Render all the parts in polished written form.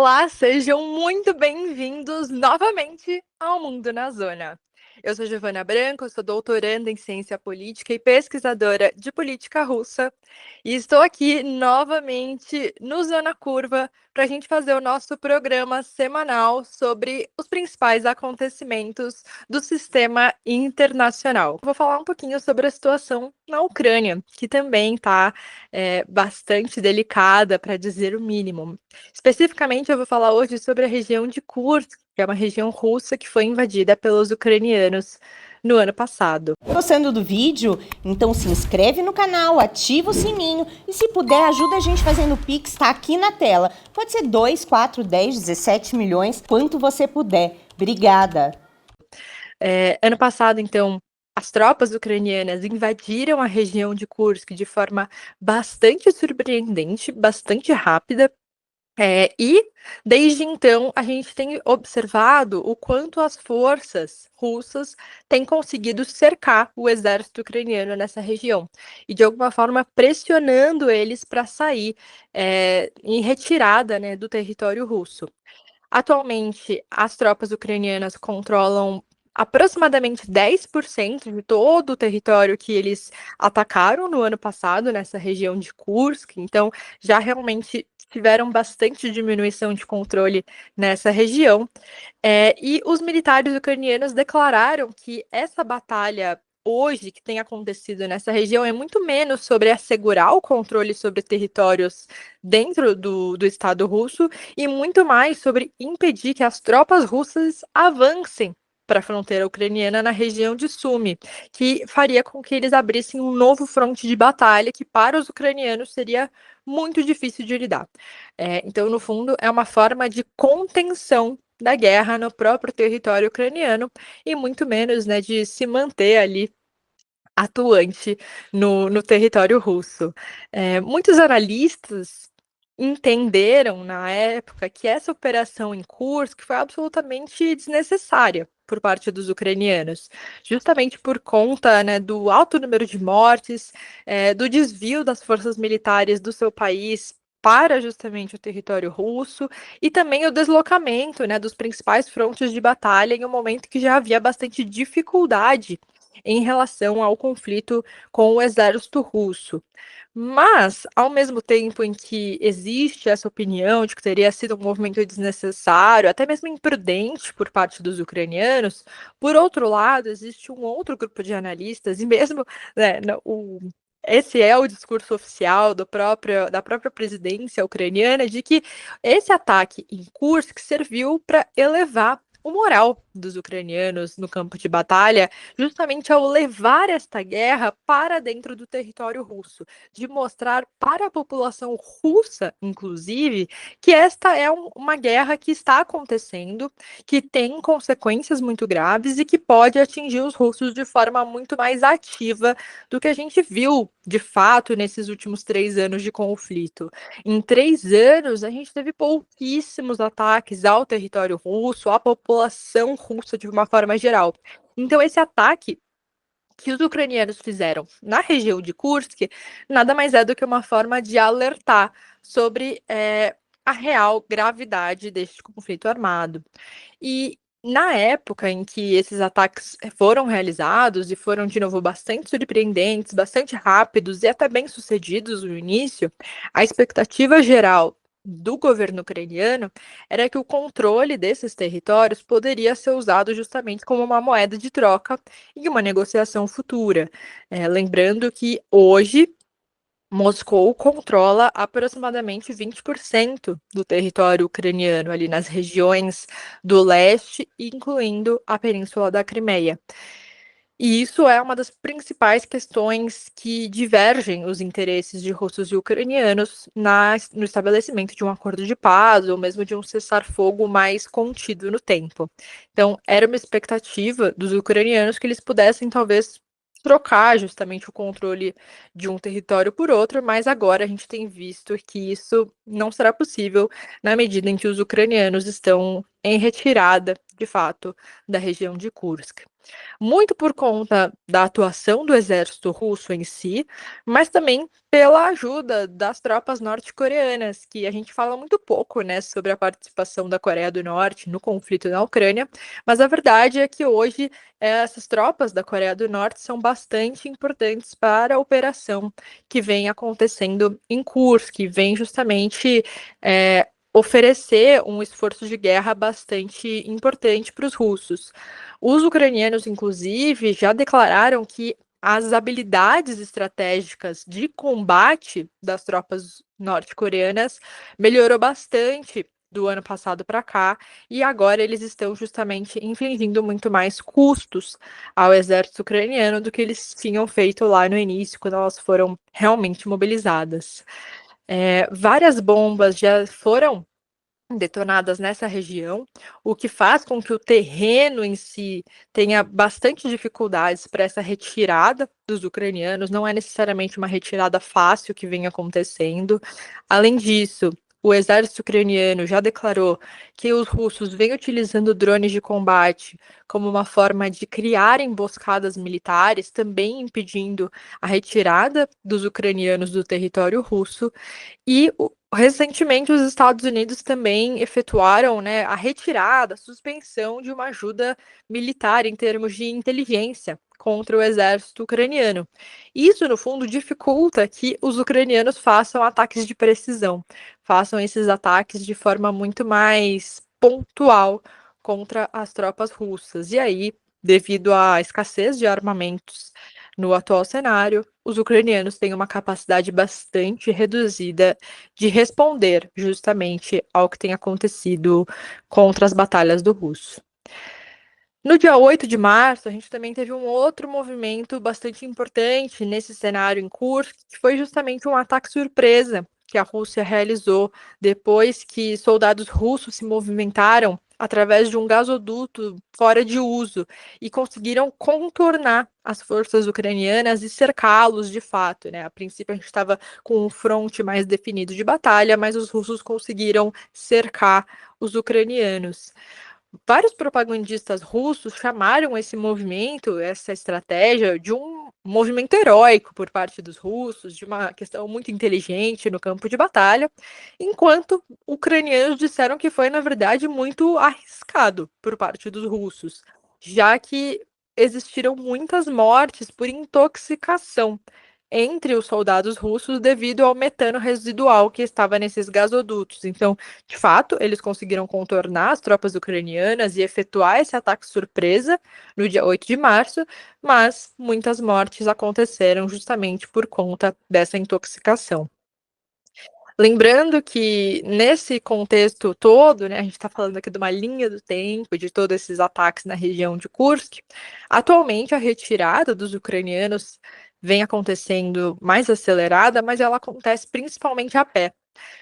Olá, sejam muito bem-vindos novamente ao Mundo na Zona. Eu sou Giovana Branco, sou doutoranda em ciência política e pesquisadora de política russa, e estou aqui novamente no Zona Curva para a gente fazer o nosso programa semanal sobre os principais acontecimentos do sistema internacional. Vou falar um pouquinho sobre a situação na Ucrânia, que também está bastante delicada, para dizer o mínimo. Especificamente, eu vou falar hoje sobre a região de Kursk, que é uma região russa que foi invadida pelos ucranianos no ano passado. Gostando do vídeo? Então se inscreve no canal, ativa o sininho e se puder ajuda a gente fazendo o Pix, tá aqui na tela. Pode ser 2, 4, 10, 17 milhões, quanto você puder. Obrigada! Ano passado, então, as tropas ucranianas invadiram a região de Kursk de forma bastante surpreendente, bastante rápida. E desde então a gente tem observado o quanto as forças russas têm conseguido cercar o exército ucraniano nessa região e de alguma forma pressionando eles para sair em retirada, né, do território russo. Atualmente, as tropas ucranianas controlam aproximadamente 10% de todo o território que eles atacaram no ano passado, nessa região de Kursk, então já realmente tiveram bastante diminuição de controle nessa região. E os militares ucranianos declararam que essa batalha hoje que tem acontecido nessa região é muito menos sobre assegurar o controle sobre territórios dentro do Estado russo e muito mais sobre impedir que as tropas russas avancem para a fronteira ucraniana na região de Sumy, que faria com que eles abrissem um novo fronte de batalha que para os ucranianos seria muito difícil de lidar. Então, no fundo, é uma forma de contenção da guerra no próprio território ucraniano e muito menos, né, de se manter ali atuante no território russo. Muitos analistas entenderam na época que essa operação em Kursk foi absolutamente desnecessária por parte dos ucranianos, justamente por conta, né, do alto número de mortes, do desvio das forças militares do seu país para justamente o território russo e também o deslocamento, né, dos principais frontes de batalha em um momento que já havia bastante dificuldade em relação ao conflito com o exército russo. Mas, ao mesmo tempo em que existe essa opinião de que teria sido um movimento desnecessário, até mesmo imprudente por parte dos ucranianos, por outro lado, existe um outro grupo de analistas, e mesmo né, esse é o discurso oficial da própria presidência ucraniana, de que esse ataque em Kursk serviu para elevar o moral dos ucranianos no campo de batalha, justamente ao levar esta guerra para dentro do território russo, de mostrar para a população russa, inclusive, que esta é uma guerra que está acontecendo, que tem consequências muito graves e que pode atingir os russos de forma muito mais ativa do que a gente viu, de fato, nesses últimos 3 anos de conflito. Em 3 anos, a gente teve pouquíssimos ataques ao território russo, à população russa de uma forma geral. Então, esse ataque que os ucranianos fizeram na região de Kursk nada mais é do que uma forma de alertar sobre a real gravidade deste conflito armado. E na época em que esses ataques foram realizados e foram, de novo, bastante surpreendentes, bastante rápidos e até bem-sucedidos no início, a expectativa geral do governo ucraniano era que o controle desses territórios poderia ser usado justamente como uma moeda de troca em uma negociação futura. Lembrando que hoje Moscou controla aproximadamente 20% do território ucraniano, ali nas regiões do leste, incluindo a Península da Crimeia. E isso é uma das principais questões que divergem os interesses de russos e ucranianos no estabelecimento de um acordo de paz ou mesmo de um cessar-fogo mais contido no tempo. Então, era uma expectativa dos ucranianos que eles pudessem, talvez, trocar justamente o controle de um território por outro, mas agora a gente tem visto que isso não será possível na medida em que os ucranianos estão em retirada de fato, da região de Kursk. Muito por conta da atuação do exército russo em si, mas também pela ajuda das tropas norte-coreanas, que a gente fala muito pouco, né, sobre a participação da Coreia do Norte no conflito na Ucrânia, mas a verdade é que hoje essas tropas da Coreia do Norte são bastante importantes para a operação que vem acontecendo em Kursk, que vem justamente oferecer um esforço de guerra bastante importante para os russos. Os ucranianos, inclusive, já declararam que as habilidades estratégicas de combate das tropas norte-coreanas melhorou bastante do ano passado para cá, e agora eles estão justamente infligindo muito mais custos ao exército ucraniano do que eles tinham feito lá no início, quando elas foram realmente mobilizadas. Várias bombas já foram detonadas nessa região, o que faz com que o terreno em si tenha bastante dificuldades para essa retirada dos ucranianos, não é necessariamente uma retirada fácil que vem acontecendo. Além disso, o exército ucraniano já declarou que os russos vêm utilizando drones de combate como uma forma de criar emboscadas militares, também impedindo a retirada dos ucranianos do território russo. E recentemente os Estados Unidos também efetuaram, né, a retirada, a suspensão de uma ajuda militar em termos de inteligência contra o exército ucraniano. Isso, no fundo, dificulta que os ucranianos façam ataques de precisão, façam esses ataques de forma muito mais pontual contra as tropas russas. E aí, devido à escassez de armamentos no atual cenário, os ucranianos têm uma capacidade bastante reduzida de responder justamente ao que tem acontecido contra as batalhas do russo. No dia 8 de março, a gente também teve um outro movimento bastante importante nesse cenário em Kursk, que foi justamente um ataque surpresa que a Rússia realizou depois que soldados russos se movimentaram através de um gasoduto fora de uso e conseguiram contornar as forças ucranianas e cercá-los de fato, né? A princípio a gente estava com um fronte mais definido de batalha, mas os russos conseguiram cercar os ucranianos. Vários propagandistas russos chamaram esse movimento, essa estratégia, de um movimento heróico por parte dos russos, de uma questão muito inteligente no campo de batalha, enquanto ucranianos disseram que foi, na verdade, muito arriscado por parte dos russos, já que existiram muitas mortes por intoxicação entre os soldados russos devido ao metano residual que estava nesses gasodutos. Então, de fato, eles conseguiram contornar as tropas ucranianas e efetuar esse ataque surpresa no dia 8 de março, mas muitas mortes aconteceram justamente por conta dessa intoxicação. Lembrando que nesse contexto todo, né, a gente está falando aqui de uma linha do tempo, de todos esses ataques na região de Kursk, atualmente a retirada dos ucranianos vem acontecendo mais acelerada, mas ela acontece principalmente a pé,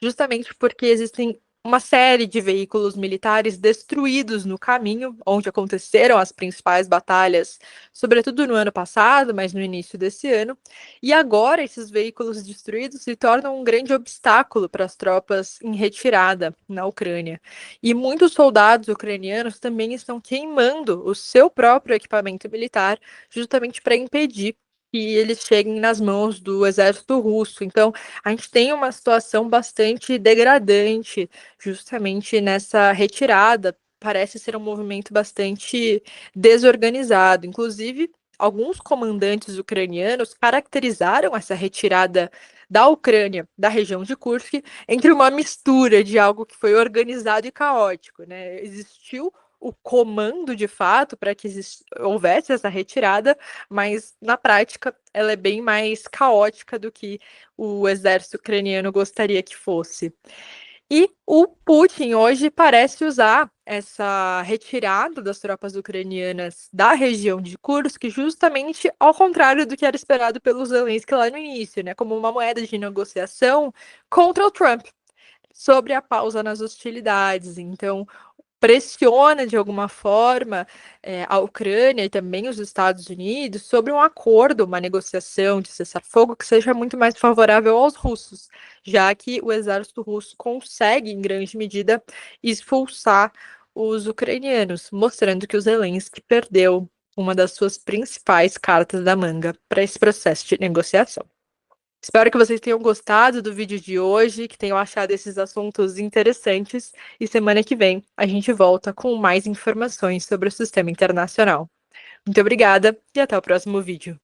justamente porque existem uma série de veículos militares destruídos no caminho, onde aconteceram as principais batalhas, sobretudo no ano passado, mas no início desse ano. E agora esses veículos destruídos se tornam um grande obstáculo para as tropas em retirada na Ucrânia. E muitos soldados ucranianos também estão queimando o seu próprio equipamento militar, justamente para impedir que eles cheguem nas mãos do exército russo. Então, a gente tem uma situação bastante degradante, justamente nessa retirada. Parece ser um movimento bastante desorganizado. Inclusive, alguns comandantes ucranianos caracterizaram essa retirada da Ucrânia, da região de Kursk, entre uma mistura de algo que foi organizado e caótico, né? Existiu o comando de fato para que houvesse essa retirada, mas na prática ela é bem mais caótica do que o exército ucraniano gostaria que fosse. E o Putin hoje parece usar essa retirada das tropas ucranianas da região de Kursk justamente ao contrário do que era esperado pelo Zelensky lá no início, né, como uma moeda de negociação contra o Trump sobre a pausa nas hostilidades. Então, pressiona de alguma forma a Ucrânia e também os Estados Unidos sobre um acordo, uma negociação de cessar-fogo que seja muito mais favorável aos russos, já que o exército russo consegue, em grande medida, expulsar os ucranianos, mostrando que o Zelensky perdeu uma das suas principais cartas da manga para esse processo de negociação. Espero que vocês tenham gostado do vídeo de hoje, que tenham achado esses assuntos interessantes, e semana que vem a gente volta com mais informações sobre o sistema internacional. Muito obrigada e até o próximo vídeo.